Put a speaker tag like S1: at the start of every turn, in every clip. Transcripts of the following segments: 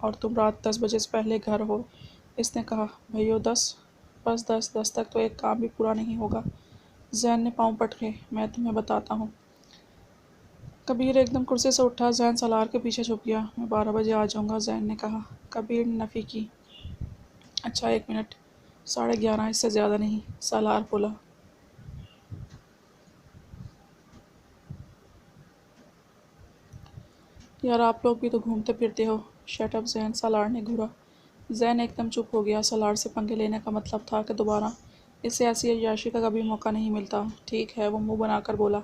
S1: اور تم رات 10 بجے سے پہلے گھر ہو۔ اس نے کہا، بھائیو 10، بس 10 تک تو ایک کام بھی پورا نہیں ہوگا۔ زین نے پاؤں پٹکے، میں تمہیں بتاتا ہوں۔ کبیر ایک دم کرسی سے اٹھا، زین سالار کے پیچھے چھپ گیا۔ میں 12 بجے آ جاؤں گا، زین نے کہا۔ کبیر نے نفی کی۔ اچھا 1 منٹ، 11:30، اس سے زیادہ نہیں، سالار بولا۔ یار آپ لوگ بھی تو گھومتے پھرتے ہو۔ شٹ اپ زین، سالار نے گھورا۔ زین ایک دم چپ ہو گیا۔ سالار سے پنگے لینے کا مطلب تھا کہ دوبارہ اسے ایسی عیاشی کا کبھی موقع نہیں ملتا۔ ٹھیک ہے، وہ منہ بنا کر بولا۔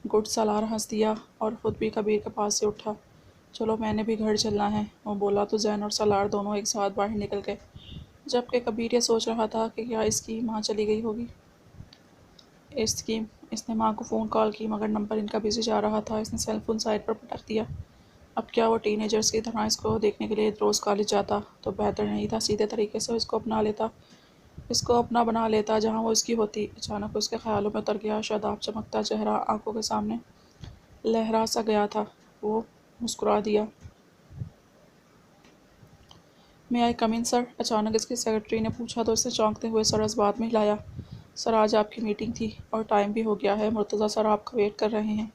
S1: گڈ، سالار ہنس دیا اور خود بھی کبیر کے پاس سے اٹھا۔ چلو میں نے بھی گھر چلنا ہے، وہ بولا تو زین اور سالار دونوں ایک ساتھ باہر نکل گئے، جبکہ کبیر یہ سوچ رہا تھا کہ کیا اس کی ماں چلی گئی ہوگی۔ اس نے ماں کو فون کال کی مگر نمبر ان کا بزی جا رہا تھا۔ اس نے سیل فون سائڈ پر پٹک دیا۔ اب کیا وہ ٹین ایجرز کی طرح اس کو دیکھنے کے لیے روز کالج جاتا تو بہتر نہیں تھا سیدھے طریقے سے اس کو اپنا بنا لیتا جہاں وہ اس کی ہوتی۔ اچانک اس کے خیالوں میں اتر گیا۔ شاداب چمکتا چہرہ آنکھوں کے سامنے لہرا سا گیا تھا۔ وہ مسکرا دیا۔ میں آئی کم ان سر؟ اچانک اس کی سیکرٹری نے پوچھا تو اس نے چونکتے ہوئے سر اس بات میں ہلایا۔ سر آج آپ کی میٹنگ تھی اور ٹائم بھی ہو گیا ہے، مرتضیٰ سر آپ کا ویٹ کر رہے ہیں۔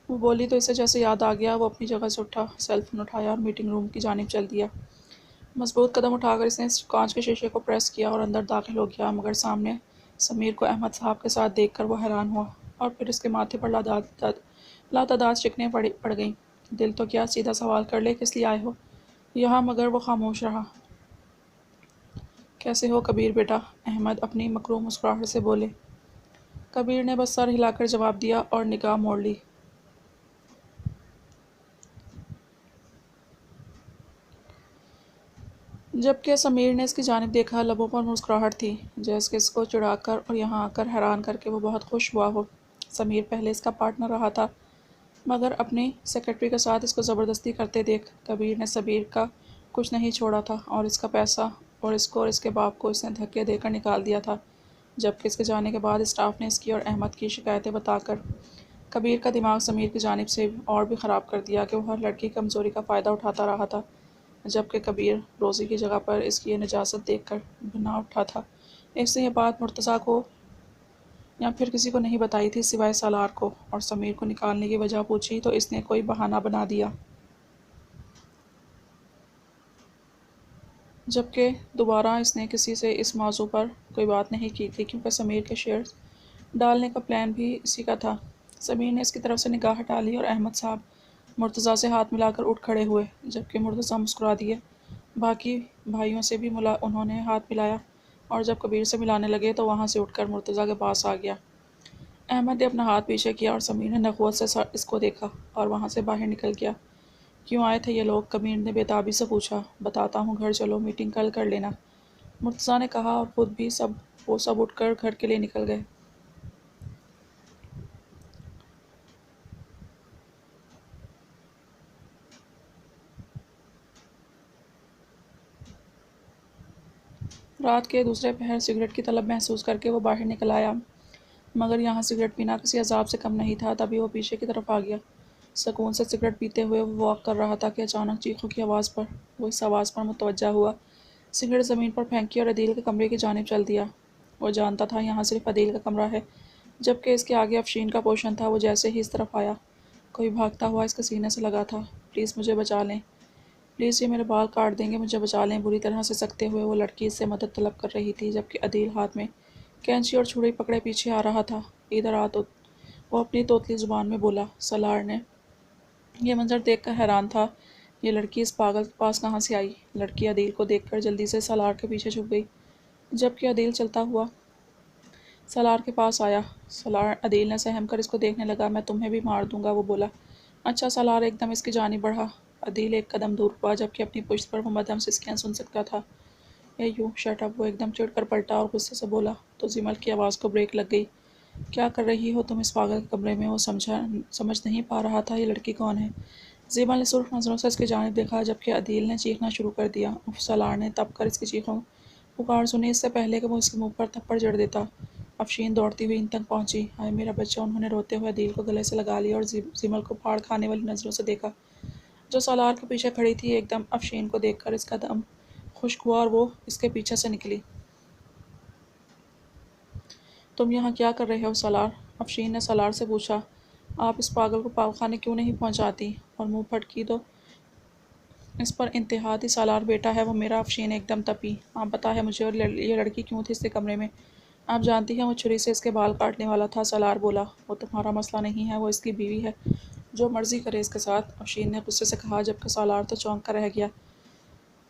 S1: وہ بولی تو اسے جیسے یاد آ گیا۔ وہ اپنی جگہ سے اٹھا، سیل فون اٹھایا اور میٹنگ روم کی جانب چل دیا۔ مضبوط قدم اٹھا کر اس نے کانچ کے شیشے کو پریس کیا اور اندر داخل ہو گیا، مگر سامنے سمیر کو احمد صاحب کے ساتھ دیکھ کر وہ حیران ہوا، اور پھر اس کے ماتھے پر لاتعداد شکنیں پڑ گئیں۔ دل تو کیا سیدھا سوال کر لے، کس لیے آئے ہو یہاں؟ مگر وہ خاموش رہا۔ کیسے ہو کبیر بیٹا؟ احمد اپنی مکروہ مسکراہٹ سے بولے۔ کبیر نے بس سر ہلا کر جواب دیا اور نگاہ موڑ لی۔ جبکہ سمیر نے اس کی جانب دیکھا، لبوں پر مسکراہٹ تھی، جیسے کہ اس کو چڑھا کر اور یہاں آ کر حیران کر کے وہ بہت خوش ہوا ہو۔ سمیر پہلے اس کا پارٹنر رہا تھا، مگر اپنی سیکرٹری کے ساتھ اس کو زبردستی کرتے دیکھ کبیر نے سمیر کا کچھ نہیں چھوڑا تھا، اور اس کا پیسہ اور اس کو اور اس کے باپ کو اس نے دھکے دے کر نکال دیا تھا۔ جبکہ اس کے جانے کے بعد اسٹاف نے اس کی اور احمد کی شکایتیں بتا کر کبیر کا دماغ سمیر کی جانب سے اور بھی خراب کر دیا کہ وہ ہر لڑکی کی کمزوری کا فائدہ اٹھاتا رہا تھا، جبکہ کبیر روزی کی جگہ پر اس کی یہ نجاست دیکھ کر بنا اٹھا تھا۔ اس نے یہ بات مرتضیٰ کو یا پھر کسی کو نہیں بتائی تھی سوائے سالار کو، اور سمیر کو نکالنے کی وجہ پوچھی تو اس نے کوئی بہانہ بنا دیا۔ جبکہ دوبارہ اس نے کسی سے اس موضوع پر کوئی بات نہیں کی تھی، کیونکہ سمیر کے شیئرز ڈالنے کا پلان بھی اسی کا تھا۔ سمیر نے اس کی طرف سے نگاہ ہٹا لی اور احمد صاحب مرتضیٰ سے ہاتھ ملا کر اٹھ کھڑے ہوئے، جبکہ مرتضیٰ مسکرا دیے۔ باقی بھائیوں سے بھی انہوں نے ہاتھ ملایا، اور جب کبیر سے ملانے لگے تو وہاں سے اٹھ کر مرتضیٰ کے پاس آ گیا۔ احمد نے اپنا ہاتھ پیچھے کیا اور سمیر نے نخوت سے اس کو دیکھا اور وہاں سے باہر نکل گیا۔ کیوں آئے تھے یہ لوگ؟ کبیر نے بے تابی سے پوچھا۔ بتاتا ہوں، گھر چلو، میٹنگ کل کر لینا، مرتضیٰ نے کہا، اور خود بھی وہ سب اٹھ کر گھر کے لیے نکل گئے۔ رات کے دوسرے پہر سگریٹ کی طلب محسوس کر کے وہ باہر نکل آیا، مگر یہاں سگریٹ پینا کسی عذاب سے کم نہیں تھا۔ تبھی وہ پیچھے کی طرف آ گیا۔ سکون سے سگریٹ پیتے ہوئے وہ واک کر رہا تھا کہ اچانک چیخوں کی آواز پر وہ اس آواز پر متوجہ ہوا۔ سگریٹ زمین پر پھینکی اور عدیل کے کمرے کی جانب چل دیا۔ وہ جانتا تھا یہاں صرف عدیل کا کمرہ ہے، جبکہ اس کے آگے افشین کا پوشن تھا۔ وہ جیسے ہی اس طرف آیا، کوئی بھاگتا ہوا اس کے سینے سے لگا تھا۔ پلیز مجھے بچا لیں، پلیز، یہ میرے بال کاٹ دیں گے، مجھے بچا لیں۔ بری طرح سے سکتے ہوئے وہ لڑکی اس سے مدد طلب کر رہی تھی، جبکہ عدیل ہاتھ میں کینچی اور چھڑی پکڑے پیچھے آ رہا تھا۔ ادھر آ، تو وہ اپنی توتلی زبان میں بولا۔ سالار نے یہ منظر دیکھ کر حیران تھا، یہ لڑکی اس پاگل کے پاس کہاں سے آئی؟ لڑکی عدیل کو دیکھ کر جلدی سے سالار کے پیچھے چھپ گئی، جبکہ عدیل چلتا ہوا سالار کے پاس آیا۔ سالار عدیل نے سہم کر اس کو دیکھنے لگا۔ میں تمہیں بھی مار دوں گا، وہ بولا۔ اچھا، سالار ایک دم اس کی جانب بڑھا۔ عدیل ایک قدم دور ہوا، جبکہ اپنی پشت پر وہ مدھم سسکیاں سن سکتا تھا۔ اے یو شٹ اپ، وہ ایک دم چڑھ کر پلٹا اور غصے سے بولا تو زمل کی آواز کو بریک لگ گئی۔ کیا کر رہی ہو تم اس پاگل کے کمرے میں؟ وہ سمجھ نہیں پا رہا تھا یہ لڑکی کون ہے۔ زمل نے سرخ نظروں سے اس کی جانب دیکھا، جبکہ عدیل نے چیخنا شروع کر دیا۔ اف، سالار نے تب کر اس کی چیخوں پکار سنی، اس سے پہلے کہ وہ اس کے منہ پر تھپڑ جڑ دیتا۔ افشین دوڑتی ہوئی ان تک پہنچی۔ ہائے میرا بچہ! انہوں نے روتے ہوئے عدیل کو گلے سے لگا لیا اور زمل کو پھاڑ کھانے والی نظروں سے دیکھا۔ جو سالار کے پیچھے کھڑی تھی ایک دم افشین کو دیکھ کر اس کا دم خشک ہوا اور وہ اس کے پیچھے سے نکلی۔ تم یہاں کیا کر رہے ہو سالار؟ افشین نے سالار سے پوچھا۔ آپ اس پاگل کو پاگل خانے کیوں نہیں پہنچاتی؟ اور منہ پھٹکی تو اس پر انتہا تھی۔ سالار بیٹا ہے وہ میرا۔ افشین ایک دم تپی۔ آپ بتا ہے مجھے اور یہ لڑکی کیوں تھی اس کے کمرے میں؟ آپ جانتی ہیں وہ چھری سے اس کے بال کاٹنے والا تھا۔ سالار بولا۔ وہ تمہارا مسئلہ نہیں ہے، وہ اس کی بیوی ہے، جو مرضی کرے اس کے ساتھ، افشین نے غصے سے کہا، جبکہ سالار تو چونک کر رہ گیا۔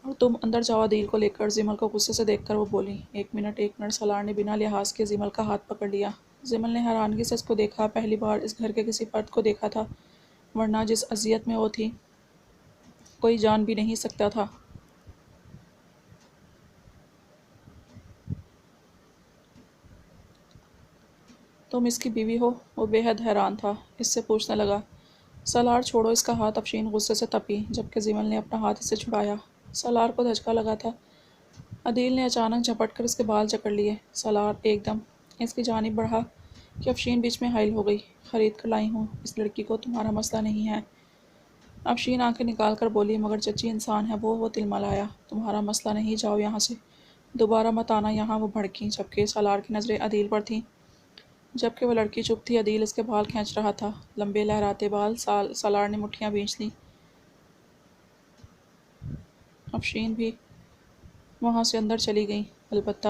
S1: اور تم اندر جاؤ عدیل کو لے کر۔ زمل کو غصے سے دیکھ کر وہ بولی۔ ایک منٹ۔ سالار نے بنا لحاظ کے زمل کا ہاتھ پکڑ لیا۔ زمل نے حیرانگی سے اس کو دیکھا۔ پہلی بار اس گھر کے کسی فرد کو دیکھا تھا، ورنہ جس اذیت میں وہ تھی کوئی جان بھی نہیں سکتا تھا۔ تم اس کی بیوی ہو؟ وہ بے حد حیران تھا۔ اس سے پوچھنے لگا۔ سالار چھوڑو اس کا ہاتھ۔ افشین غصے سے تپی، جبکہ زمل نے اپنا ہاتھ اس سے چھڑایا۔ سالار کو دھچکا لگا تھا۔ عدیل نے اچانک جھپٹ کر اس کے بال جکڑ لیے۔ سالار ایک دم اس کی جانب بڑھا کہ افشین بیچ میں حائل ہو گئی۔ خرید کر لائی ہوں اس لڑکی کو، تمہارا مسئلہ نہیں ہے۔ افشین آنکھیں نکال کر بولی۔ مگر چچی انسان ہے وہ تلملایا۔ تمہارا مسئلہ نہیں، جاؤ یہاں سے، دوبارہ مت آنا یہاں۔ وہ بھڑکی، جبکہ سالار کی نظریں عدیل پر تھیں۔ جبکہ وہ لڑکی چپ تھی، عدیل اس کے بال کھینچ رہا تھا، لمبے لہراتے بال۔ سالار نے مٹھیاں بھینچ لیں۔ افشین بھی وہاں سے اندر چلی گئی۔ البتہ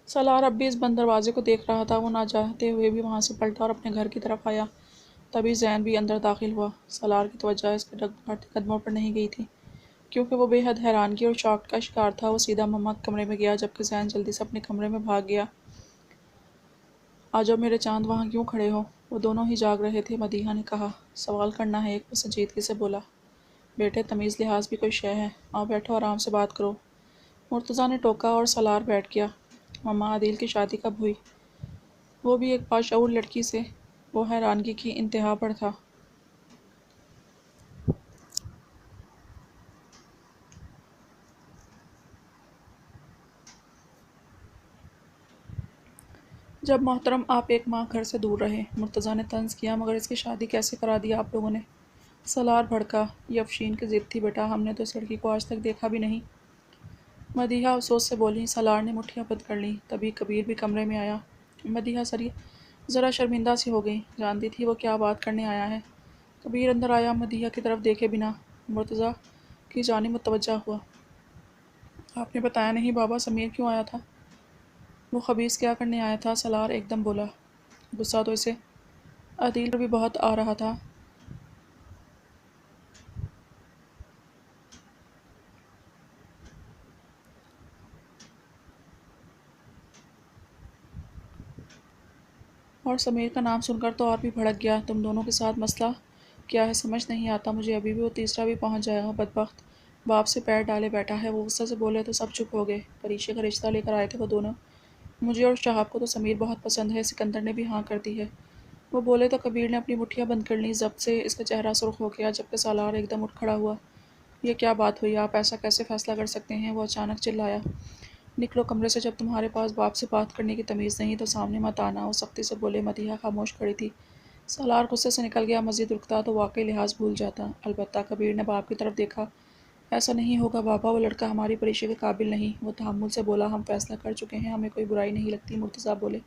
S1: سالار اب بھی اس بند دروازے کو دیکھ رہا تھا۔ وہ نہ چاہتے ہوئے بھی وہاں سے پلٹا اور اپنے گھر کی طرف آیا۔ تبھی زین بھی اندر داخل ہوا۔ سالار کی توجہ اس کے ڈگمگاتے قدموں پر نہیں گئی تھی، کیونکہ وہ بے حد حیرانگی اور شاک کا شکار تھا۔ وہ سیدھا مما کے کمرے میں گیا، جبکہ زین جلدی سے اپنے کمرے میں بھاگ گیا۔ آجاؤ میرے چاند، وہاں کیوں کھڑے ہو؟ وہ دونوں ہی جاگ رہے تھے۔ مدیحہ نے کہا۔ سوال کرنا ہے ایک، وہ سنجیدگی سے بولا۔ بیٹے تمیز لحاظ بھی کوئی شے ہے، آؤ بیٹھو آرام سے بات کرو۔ مرتضیٰ نے ٹوکا اور سالار بیٹھ گیا۔ مما عدیل کی شادی کب ہوئی؟ وہ بھی ایک باشعور لڑکی سے؟ وہ حیرانگی کی انتہا پر تھا۔ جب محترم آپ ایک ماہ گھر سے دور رہے، مرتضیٰ نے طنز کیا۔ مگر اس کی شادی کیسے کرا دی آپ لوگوں نے؟ سالار بھڑکا۔ یہ افشین کی ضد تھی بیٹا، ہم نے تو اس لڑکی کو آج تک دیکھا بھی نہیں۔ مدیحہ افسوس سے بولی۔ سالار نے مٹھیاں بند کر لیں۔ تبھی کبیر بھی کمرے میں آیا۔ مدیحہ ذرا شرمندہ سی ہو گئی، جانتی تھی وہ کیا بات کرنے آیا ہے۔ کبیر اندر آیا، مدیحہ کی طرف دیکھے بنا مرتضیٰ کی جانب متوجہ ہوا۔ آپ نے بتایا نہیں بابا، سمیر کیوں آیا تھا؟ وہ خبیث کیا کرنے آیا تھا؟ سالار ایک دم بولا۔ غصہ تو اسے عدیل پر بھی بہت آ رہا تھا۔ اور سمیر کا نام سن کر تو اور بھی بھڑک گیا۔ تم دونوں کے ساتھ مسئلہ کیا ہے سمجھ نہیں آتا مجھے۔ ابھی بھی وہ تیسرا بھی پہنچ جائے گا، بدبخت باپ سے پیر ڈالے بیٹھا ہے۔ وہ غصے سے بولے تو سب چپ ہو گئے۔ پریشے کا رشتہ لے کر آئے تھے وہ دونوں۔ مجھے اور شہاب کو تو سمیر بہت پسند ہے، سکندر نے بھی ہاں کر دی ہے۔ وہ بولے تو کبیر نے اپنی مٹھیاں بند کر لیں۔ ضبط سے اس کا چہرہ سرخ ہو گیا، جبکہ سالار ایک دم اٹھ کھڑا ہوا۔ یہ کیا بات ہوئی؟ آپ ایسا کیسے فیصلہ کر سکتے ہیں؟ وہ اچانک چلایا۔ نکلو کمرے سے، جب تمہارے پاس باپ سے بات کرنے کی تمیز نہیں تو سامنے مت آنا۔ وہ سختی سے بولے۔ مدیحہ خاموش کھڑی تھی۔ سالار غصے سے نکل گیا۔ مزید رکتا تو واقعی لحاظ بھول جاتا۔ البتہ کبیر نے باپ کی طرف دیکھا۔ ایسا نہیں ہوگا بابا، وہ لڑکا ہماری پریشے کے قابل نہیں۔ وہ تحمل سے بولا۔ ہم فیصلہ کر چکے ہیں، ہمیں کوئی برائی نہیں لگتی۔ مرتضیٰ بولے۔